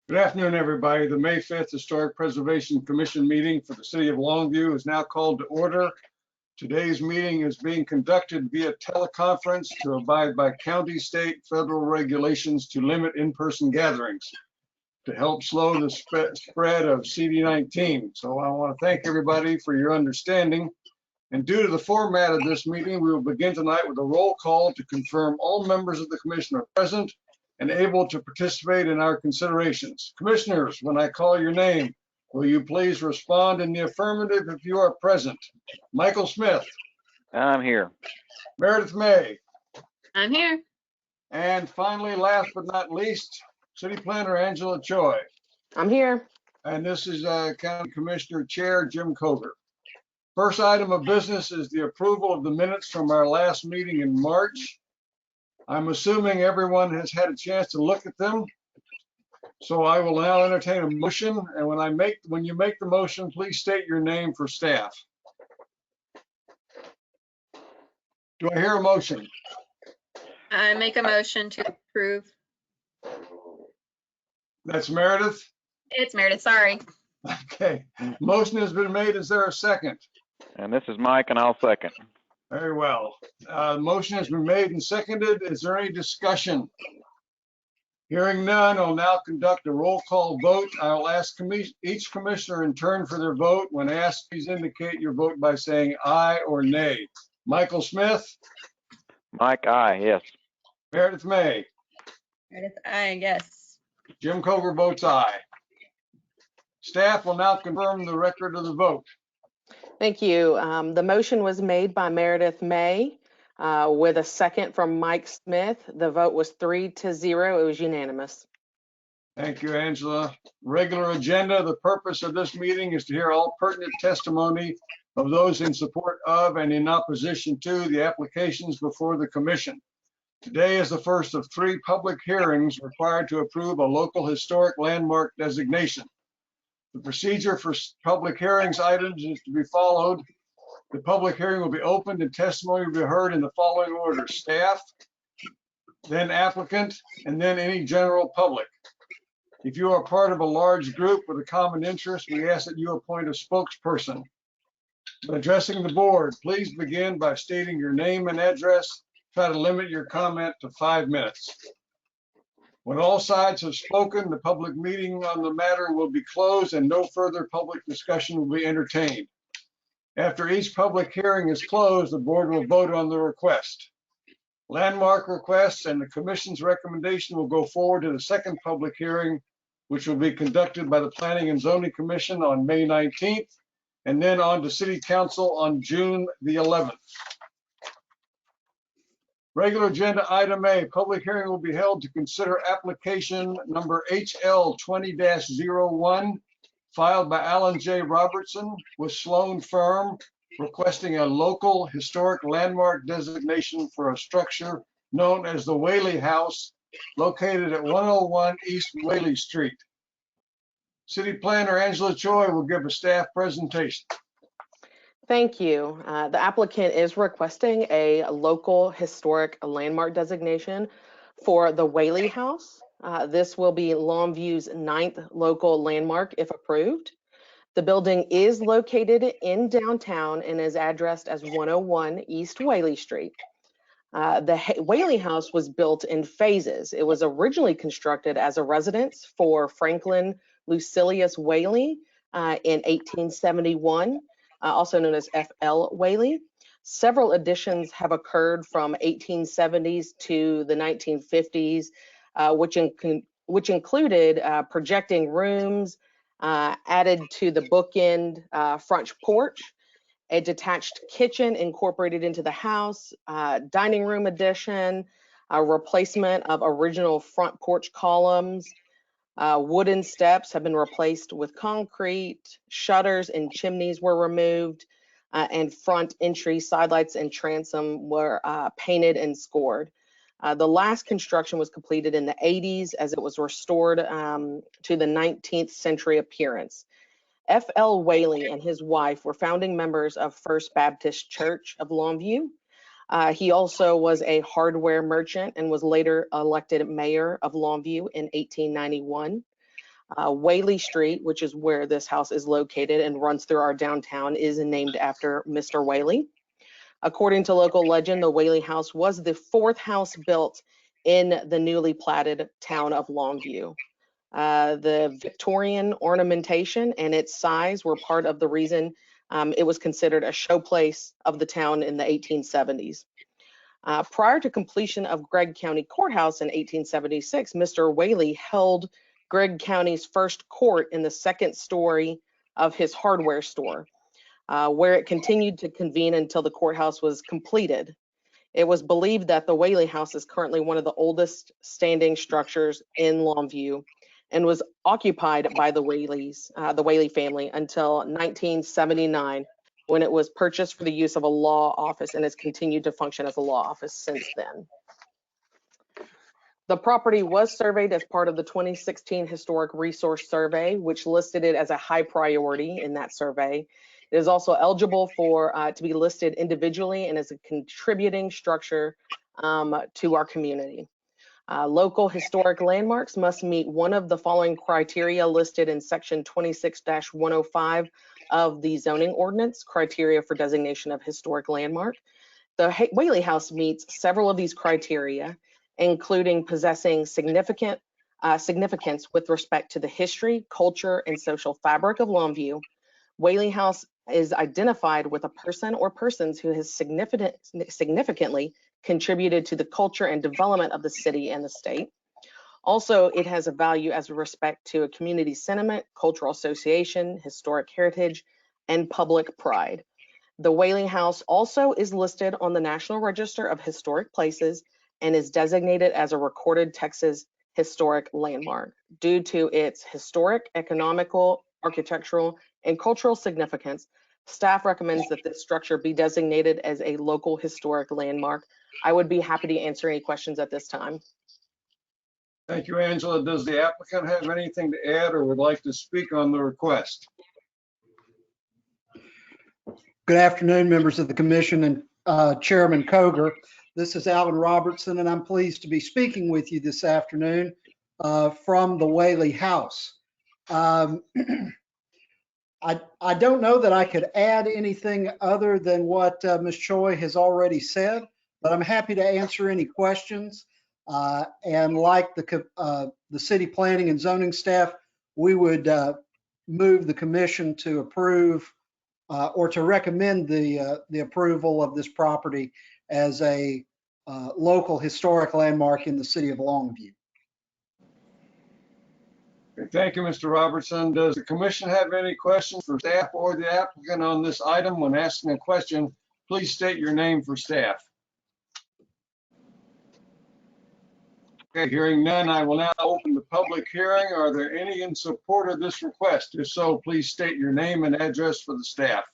Good afternoon, everybody. The May 5th Historic Preservation Commission meeting for the City of Longview is now called to order. Today's meeting is being conducted via teleconference to abide by county, state, federal regulations to limit in-person gatherings to help slow the spread of CD19. So I want to thank everybody for your understanding. And due to the format of this meeting, we will begin tonight with a roll call to confirm all members of the commission are present and able to participate in our considerations. Commissioners, when I call your name, will you please respond in the affirmative if you are present? Michael Smith. I'm here. Meredith May. I'm here. And finally, last but not least, City Planner Angela Choi. I'm here. And this is County Commissioner Chair Jim Coger. First item of business is the approval of the minutes from our last meeting in March. I'm assuming everyone has had a chance to look at them. So I will now entertain a motion, and when you make the motion, please state your name for staff. Do I hear a motion? I make a motion to approve. That's Meredith? It's Meredith, sorry. Okay. Motion has been made. Is there a second? And this is Mike, and I'll second. Very well. Motion has been made and seconded. Is there any discussion? Hearing none, I'll now conduct a roll call vote. I'll ask each commissioner in turn for their vote. When asked, please indicate your vote by saying aye or nay. Michael Smith? Mike, aye, yes. Meredith May? Meredith, aye, yes. Jim Coger votes aye. Staff will now confirm the record of the vote. Thank you. The motion was made by Meredith May with a second from Mike Smith. The vote was 3-0. It was unanimous. Thank you, Angela. Regular agenda. The purpose of this meeting is to hear all pertinent testimony of those in support of and in opposition to the applications before the commission. Today is the first of 3 public hearings required to approve a local historic landmark designation. The procedure for public hearings items is to be followed. The public hearing will be opened and testimony will be heard in the following order: staff, then applicant, and then any general public. If you are part of a large group with a common interest, we ask that you appoint a spokesperson. When addressing the board, please begin by stating your name and address. Try to limit your comment to 5 minutes. When all sides have spoken, the public meeting on the matter will be closed and no further public discussion will be entertained. After each public hearing is closed, the board will vote on the request. Landmark requests and the commission's recommendation will go forward to the second public hearing, which will be conducted by the Planning and Zoning Commission on May 19th, and then on to City Council on June the 11th. Regular agenda item A, public hearing will be held to consider application number HL 20-01 filed by Alan J. Robertson with Sloan Firm requesting a local historic landmark designation for a structure known as the Whaley House located at 101 East Whaley Street. City Planner Angela Choi will give a staff presentation. Thank you. The applicant is requesting a local historic landmark designation for the Whaley House. This will be Longview's 9th local landmark if approved. The building is located in downtown and is addressed as 101 East Whaley Street. The Whaley House was built in phases. It was originally constructed as a residence for Franklin Lucilius Whaley in 1871. Also known as F.L. Whaley. Several additions have occurred from 1870s to the 1950s, which included projecting rooms, added to the bookend front porch, a detached kitchen incorporated into the house, dining room addition, a replacement of original front porch columns. Wooden steps have been replaced with concrete, shutters and chimneys were removed, and front entry sidelights and transom were painted and scored. The last construction was completed in the 80s as it was restored to the 19th century appearance. F.L. Whaley and his wife were founding members of First Baptist Church of Longview. He also was a hardware merchant and was later elected mayor of Longview in 1891. Whaley Street, which is where this house is located and runs through our downtown, is named after Mr. Whaley. According to local legend, the Whaley House was the fourth house built in the newly platted town of Longview. The Victorian ornamentation and its size were part of the reason it was considered a showplace of the town in the 1870s. Prior to completion of Gregg County Courthouse in 1876, Mr. Whaley held Gregg County's first court in the second story of his hardware store, where it continued to convene until the courthouse was completed. It was believed that the Whaley House is currently one of the oldest standing structures in Longview and was occupied by the Whaley family until 1979, when it was purchased for the use of a law office and has continued to function as a law office since then. The property was surveyed as part of the 2016 Historic Resource Survey, which listed it as a high priority in that survey. It is also eligible for to be listed individually and as a contributing structure to our community. Local historic landmarks must meet one of the following criteria listed in section 26-105 of the zoning ordinance, criteria for designation of historic landmark. The Whaley House meets several of these criteria, including possessing significance with respect to the history, culture, and social fabric of Longview. Whaley House is identified with a person or persons who has significantly contributed to the culture and development of the city and the state. Also, it has a value as a respect to a community sentiment, cultural association, historic heritage, and public pride. The Whaley House also is listed on the National Register of Historic Places and is designated as a recorded Texas historic landmark. Due to its historic, economical, architectural, and cultural significance, staff recommends that this structure be designated as a local historic landmark. I would be happy to answer any questions at this time. Thank you, Angela. Does the applicant have anything to add or would like to speak on the request? Good afternoon, members of the commission and Chairman Koger. This is Alvin Robertson, and I'm pleased to be speaking with you this afternoon from the Whaley House. I don't know that I could add anything other than what Ms. Choi has already said, but I'm happy to answer any questions. And like the city planning and zoning staff, we would move the commission to approve or to recommend the approval of this property as a local historic landmark in the city of Longview. Okay, thank you, Mr. Robertson. Does the commission have any questions for staff or the applicant on this item? When asking a question, please state your name for staff. Okay, hearing none, I will now open the public hearing. Are there any in support of this request? If so, please state your name and address for the staff.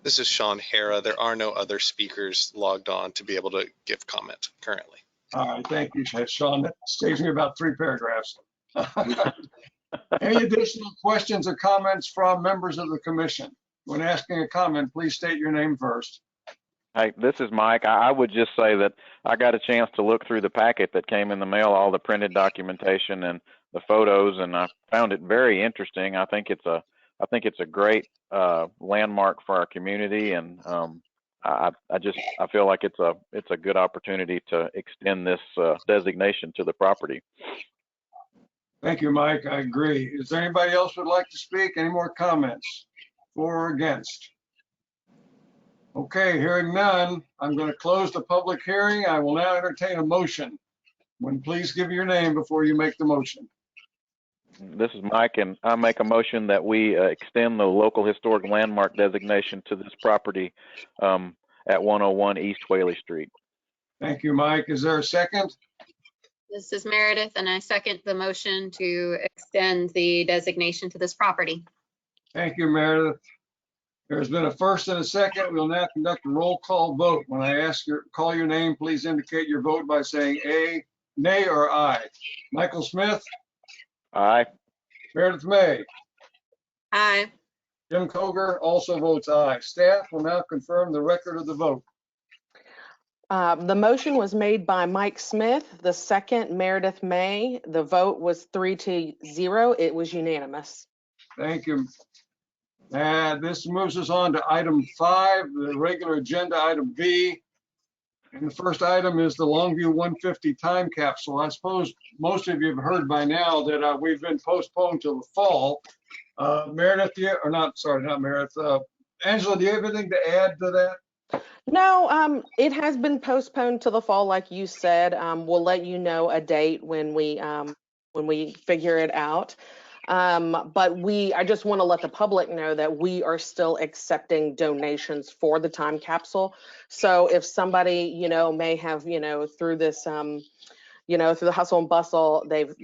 This is Sean Hara. There are no other speakers logged on to be able to give comment currently. All right, thank you, Sean. That saves me about 3 paragraphs. Any additional questions or comments from members of the commission? When asking a comment, please state your name first. Hey, this is Mike. I would just say that I got a chance to look through the packet that came in the mail, all the printed documentation and the photos, and I found it very interesting. I think it's a great landmark for our community, and I feel like it's a good opportunity to extend this designation to the property. Thank you, Mike. I agree. Is there anybody else who would like to speak? Any more comments for or against? Okay, hearing none, I'm going to close the public hearing. I will now entertain a motion. Please give your name before you make the motion. This is Mike, and I make a motion that we extend the local historic landmark designation to this property at 101 East Whaley Street. Thank you, Mike. Is there a second? This is Meredith, and I second the motion to extend the designation to this property. Thank you, Meredith. There's been a first and a second. We'll now conduct a roll call vote. When I call your name, please indicate your vote by saying A, nay, or aye. Michael Smith? Aye. Meredith May? Aye. Jim Koger also votes aye. Staff will now confirm the record of the vote. The motion was made by Mike Smith, the second Meredith May. The vote was 3-0. It was unanimous. Thank you. And this moves us on to item 5, the regular agenda, item B. And the first item is the Longview 150 time capsule. I suppose most of you have heard by now that we've been postponed till the fall. Meredith, or not, sorry, not Meredith. Angela, do you have anything to add to that? No, it has been postponed to the fall, like you said. We'll let you know a date when we figure it out. But I just want to let the public know that we are still accepting donations for the time capsule. So if somebody, may have, through this, through the hustle and bustle, they've,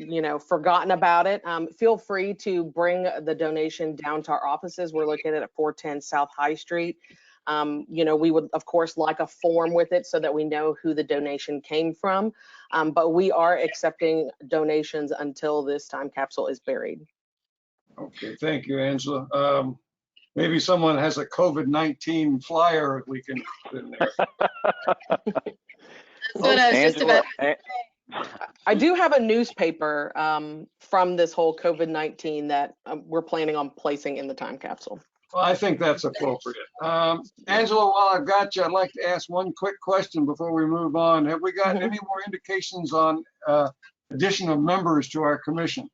forgotten about it, feel free to bring the donation down to our offices. We're located at 410 South High Street. We would, of course, like a form with it so that we know who the donation came from. But we are accepting donations until this time capsule is buried. Okay, thank you, Angela. Maybe someone has a COVID-19 flyer we can put in there. That's what I was just about. I do have a newspaper from this whole COVID-19 that we're planning on placing in the time capsule. Well, I think that's appropriate. Angela, while I've got you, I'd like to ask one quick question before we move on. Have we got any more indications on addition of members to our commission?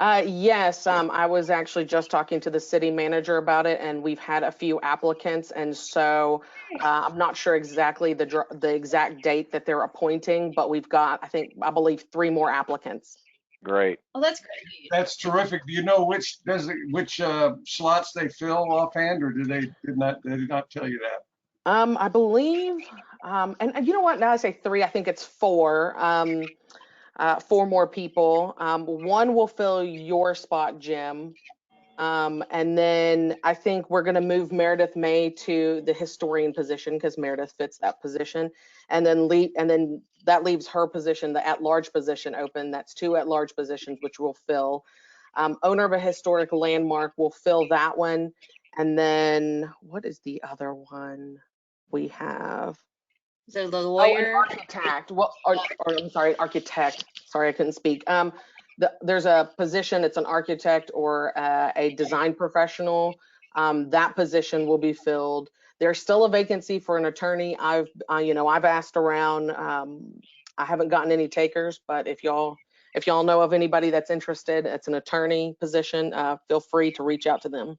Yes, I was actually just talking to the city manager about it, and we've had a few applicants, and so I'm not sure exactly the exact date that they're appointing, but we've got, I believe 3 more applicants. Great. Oh, that's great. That's terrific. Do you know which slots they fill offhand, or did they not tell you that? I believe, and you know what? Now I say 3, I think it's 4. 4 more people. 1 will fill your spot, Jim. And then I think we're going to move Meredith May to the historian position because Meredith fits that position. And then that leaves her position, the at-large position, open. That's 2 at-large positions, which we'll fill. Owner of a historic landmark will fill that one. And then what is the other one we have? So the Oh, an lawyer. architect. Well, or I'm sorry, architect. Sorry, I couldn't speak. There's a position. It's an architect or a design professional. That position will be filled. There's still a vacancy for an attorney. I've asked around. I haven't gotten any takers, but if y'all know of anybody that's interested, it's an attorney position. Feel free to reach out to them.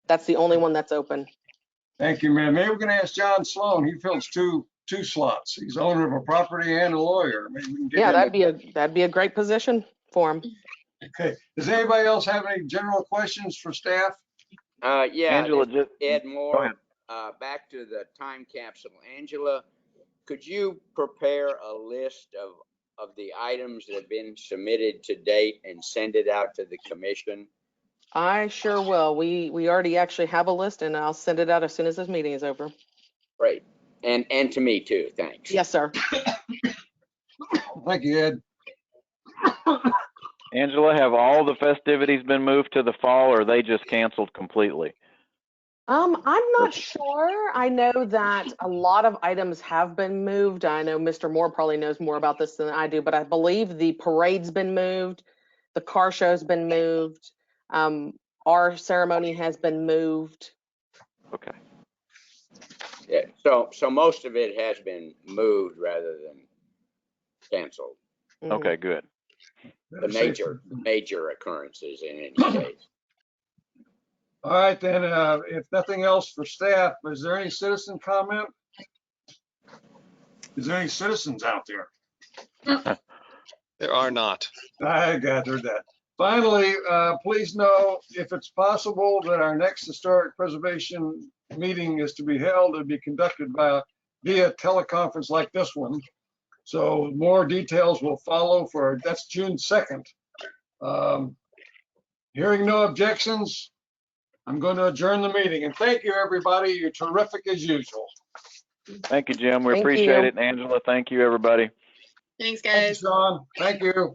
That's the only one that's open. Thank you, ma'am. Maybe we're going to ask John Sloan. He fills two slots. He's owner of a property and a lawyer. Maybe we can get him. that'd be a great position for him. Okay. Does anybody else have any general questions for staff? Yeah, Angela, just add go more. ahead. Back to the time capsule. Angela, could you prepare a list of the items that have been submitted to date and send it out to the commission? I sure will. We already actually have a list, and I'll send it out as soon as this meeting is over. Great. And to me too, thanks. Yes, sir. Thank you, Ed. Angela, have all the festivities been moved to the fall, or are they just canceled completely? I'm not sure. I know that a lot of items have been moved. I know Mr. Moore probably knows more about this than I do, but I believe the parade's been moved, the car show's been moved, our ceremony has been moved. Okay. Yeah, so most of it has been moved rather than canceled. Okay, good. The major occurrences in any case. All right, then, if nothing else for staff, is there any citizen comment? Is there any citizens out there? There are not. I gathered that. Finally, please know if it's possible that our next historic preservation meeting is to be held and be conducted via teleconference like this one. So more details will follow that's June 2nd. Hearing no objections, I'm going to adjourn the meeting. And thank you, everybody. You're terrific as usual. Thank you, Jim. We Thank appreciate you. it. And Angela, thank you, everybody. Thanks, Thank you, guys. Sean. Thank you.